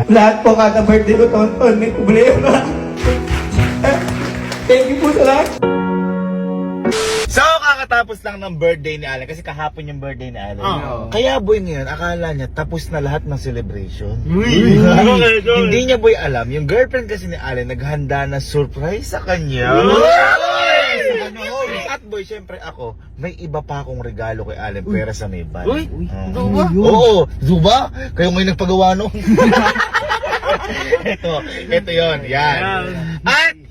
Lahat po kada birthday ko, Tonton, may problema. Thank you po sa lahat. So, kakatapos lang ng birthday ni Allen kasi kahapon yung birthday ni Allen. Kaya boy ngayon, akala niya tapos na lahat ng celebration. Hindi niya boy alam, yung girlfriend kasi ni Allen naghanda na surprise sa kanya. At boy, syempre ako, may iba pa akong regalo kay Allen pera sa may van. Zuba? Oo, Zuba? Kayo ngayon nagpagawa no? ito yon, yan.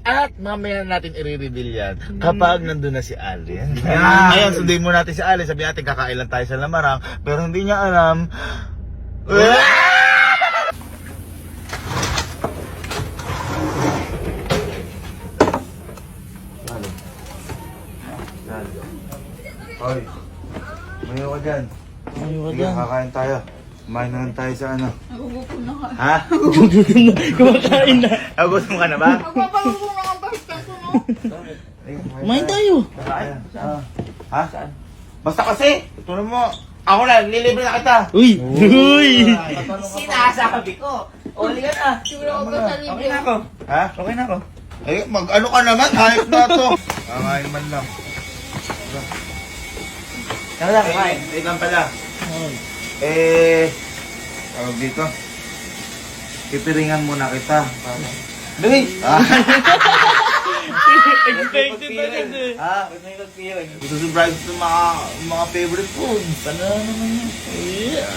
At mamaya natin i-reveal yan kapag nandun na si Allen. Ngayon, sundin mo natin si Allen. Sabi natin kakailan tayo sa Lamarang, pero hindi niya alam. Hoy, mayo ka dyan. Sige, kakain tayo. Kumain na lang tayo sa ano. Nagugutom na ka. Ha? Kumakain na. Gusto mo ka na ba? Magpapalubo na ang basta ko, no? Kumain tayo. Ha? Basta kasi, tulong mo. Ako na, nilibre na kita. Uy! Uy! Sinasabi ko. Uli ka na. Siguro ako sa libre. Okay na ako. Ha? Okay na ako. Eh, mag-ano ka naman? Hayop na to. Kakain man lang. Ano lang, kain. Wait lang pala. Tawag dito. Pipiringan muna kita. Dali! Expected na kasi. Ha? Ba't may nagpiring? Gusto surprise ng mga favorite foods. Ano naman yun? Yeah.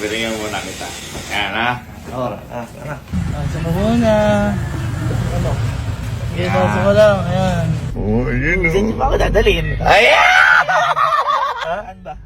Piringan muna kita. Ayan ha? Oo. Ano? Asa mo muna. Ano? Sige, nasa ko lang. Ayan. Oo, yun. Saan niyo pa ako dadalhin? Ayan! Ano ba?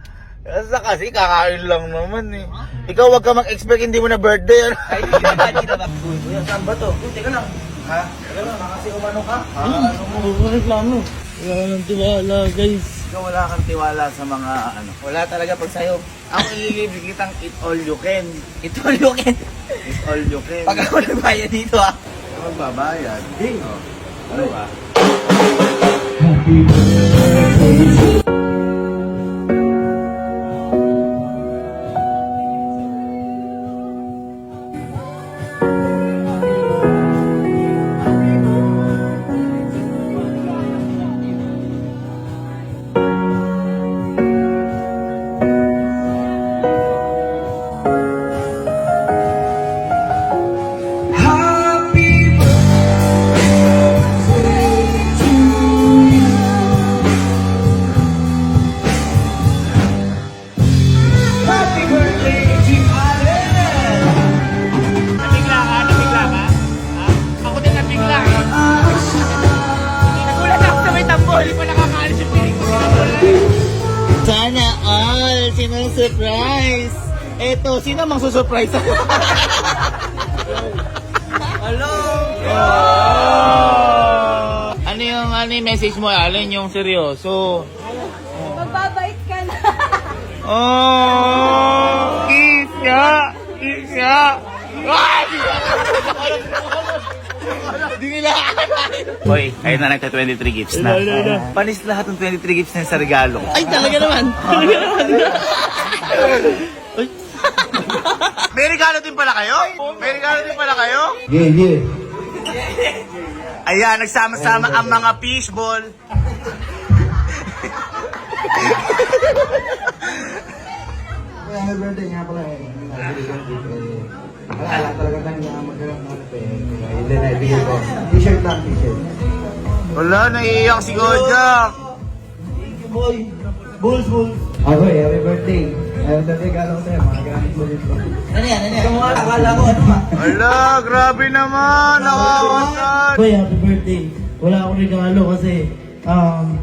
Sa kasi, kakain lang naman eh. Ikaw wag ka mag-expect, hindi mo na birthday. Ay, hindi na ba? Kuya, saan ba to? Teka lang. Ha? Teka lang, kasi umano ka? Ano mo? Reklamo. Wala ka ng tiwala, guys. Ikaw wala kang tiwala sa mga ano. Wala talaga pag sa'yo. Ako ililibre kitang eat all you can. Eat all you can. Eat all you can. Pag ako nagbayad dito, ah. Ikaw magbabayad. Oh. Ano ba? Sana all! Sinong surprise? Eto, sino mang susurprise ako? Hello! Ano yung message mo, Allen? Yung seryoso? Magbabait ka na. Oh! Kiss ka! Kiss ka! Ay! Di nila Hoy, ayun na nagka 23 gifts na. Panis lahat ng 23 gifts na sa regalo. Ay, talaga naman! Talaga naman! Ay! May regalo din pala kayo? May regalo din pala kayo? Yeah. Ayan, nagsama-sama ang mga fishball. Happy birthday nga pala eh. Wala talaga tayo na magkaroon ng ano eh. Hindi na ibigay ko. T-shirt lang, t-shirt. Wala, naiiyak si Kojak. Thank you, boy. Bulls. Okay, happy birthday. Ayaw na regalo ko sa'yo, mga gamit mo dito. Ano yan? Ikaw mo akala ko, ano ba? Wala, grabe naman. Nakakasan. Boy, happy birthday! Wala akong regalo kasi Ano?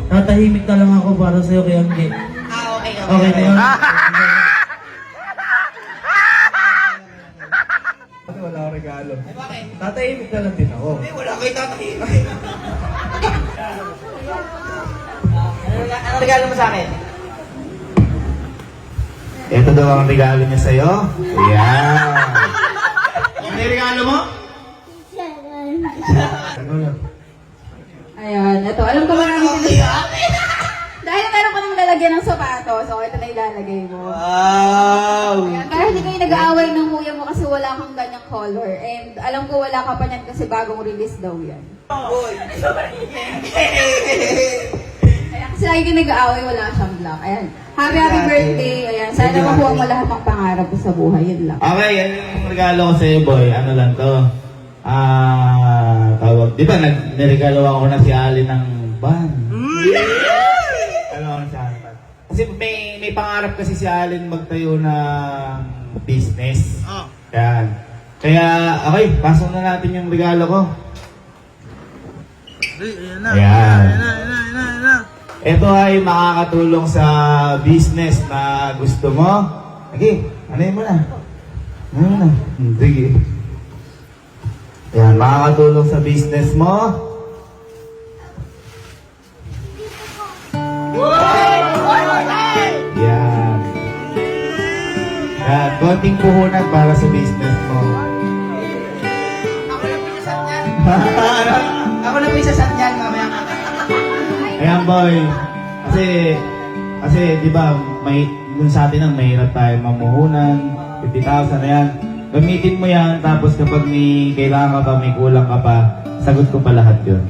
tatahimik na lang ako para sa'yo kay Angge. Okay. Okay na yun? Kasi wala akong regalo. Bakit? Tatahimik na lang din ako. Wala kayo tatahimik. Ano regalo mo sa akin? Ito daw ang regalo niya sa'yo. Ayan. Ano yung regalo mo? Ano na? Ayan, ito. Alam ko marami sila. Dahil meron ko nang lalagyan lalagyan ng sapatos, so ito na ilalagay mo. Wow! Ayan, para hindi kayo nag-aaway ng kuya mo kasi wala kang ganyang color. And alam ko wala ka pa niyan kasi bagong release daw yan. Kaya kasi lagi kayo nag-aaway, wala siyang black. Ayan. Happy birthday. Ayan. Sana makuha mo lahat ng pangarap mo sa buhay. Yun lang. Okay, yan yung regalo ko sa'yo, boy. Ano lang to? Tawag. Di ba, niregalo ako na si Ali ng van. Ano ako sa akin? Kasi may pangarap kasi si Allen magtayo ng business. Yan. Kaya, okay, pasok na natin yung regalo ko. Ayan na. Ayan. Ayan na. Ito ay makakatulong sa business na gusto mo. Okay, ano mo na? Ano mo na? Sige. Yan, makakatulong sa business mo. Yan. Yan, konting puhunan para sa business mo. Ako na po isa sa niyan, mamaya. Ayan boy, kasi di ba may dun sa atin ang mahirap tayo mamuhunan, 50,000 na yan. Gamitin mo yan, tapos kapag may kailangan ka pa, may kulang ka pa, sagot ko pa lahat yun.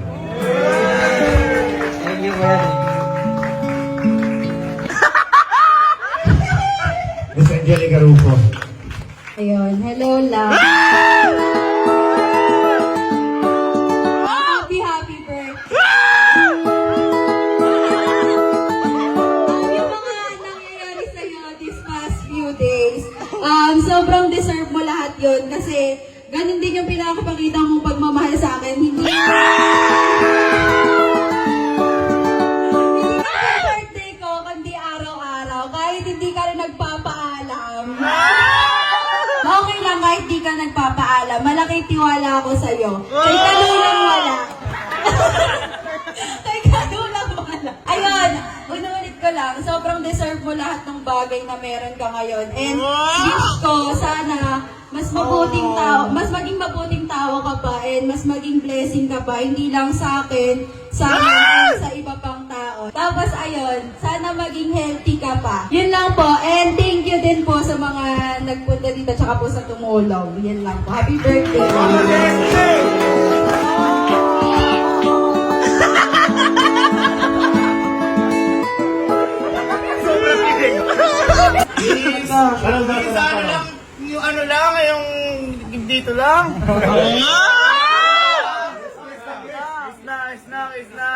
Thank you, man. Miss Angelica Rufo. Ayun. Hello, love. Happy birthday. Yung mga nangyayari sa'yo these past few days, sobrang deserve mo lahat yun kasi ganun din yung pinakapakita mong pagmamahal sa akin. Hindi yung birthday ko, kundi araw-araw. Kahit hindi ka rin nagpapaalam. Okay lang kahit di ka nagpapaalam. Malaking tiwala ako sa'yo. Kay kalulang wala. Kay kalulang wala. Ayun, unulit ko lang. Sobrang deserve mo lahat ng bagay na meron ka ngayon. And wish ko, sana mas mabuting tao, mas maging mabuting tao ka pa and mas maging blessing ka pa. Hindi lang sa akin, sa akin, sa iba pang tao. Tapos ayun, sana maging healthy ka pa. Yun lang po. And thank you din po sa mga nagpunta dito tsaka po sa tumulong. Yan lang po. Happy birthday. Ano lang, yung ano lang, yung dito lang. Is na.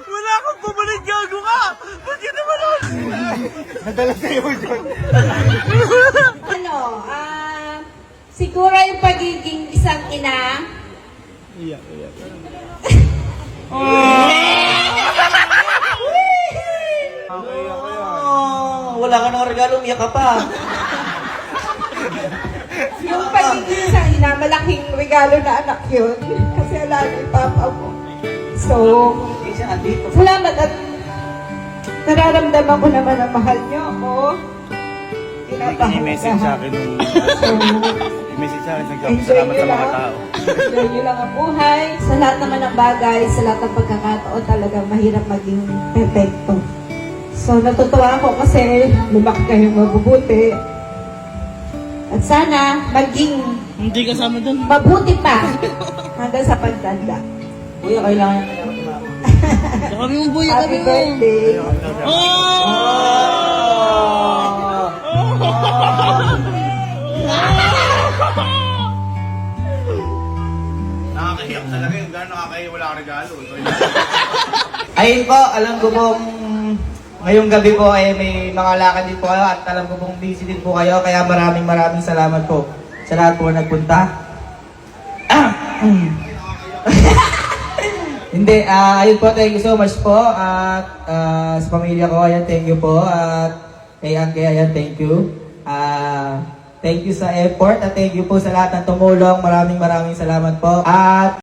Wala kang pabalik, gago ka! Ba't yun naman nun? Nadala sa'yo dyan. Ano, siguro yung pagiging isang ina. Wala ka ng regalo, umiyak ka pa. Yung pagiging isang ina, malaking regalo na anak yun. Kasi alam yung papa mo. So, Isa, andito. salamat at nararamdaman ko naman ang mahal niyo ako. I-message sa akin nung... I-message sa akin, nagpapasalamat sa mga tao. Enjoy nyo lang ang buhay. Sa lahat naman ng bagay, sa lahat ng pagkakataon, talagang mahirap maging perfecto. So, natutuwa ako kasi lumaki kayong mabubuti. At sana, maging Hindi kasama dun. mabuti pa hanggang sa pagtanda. Kuya, kailangan niya kailangan tumama. Kami mong buhay Happy birthday! Nakakahiyak talaga yung gano'n nakakahiyak, wala kang regalo. Ayun po, alam ko pong ngayong gabi po ay may mga lakad din po kayo at alam ko pong busy din po kayo. Kaya maraming salamat po sa lahat po nagpunta. Hindi, ayun po, thank you so much po. At sa pamilya ko, ayan, thank you po. At kay Angke, ayan, thank you. Thank you sa effort at thank you po sa lahat ng tumulong. Maraming salamat po. At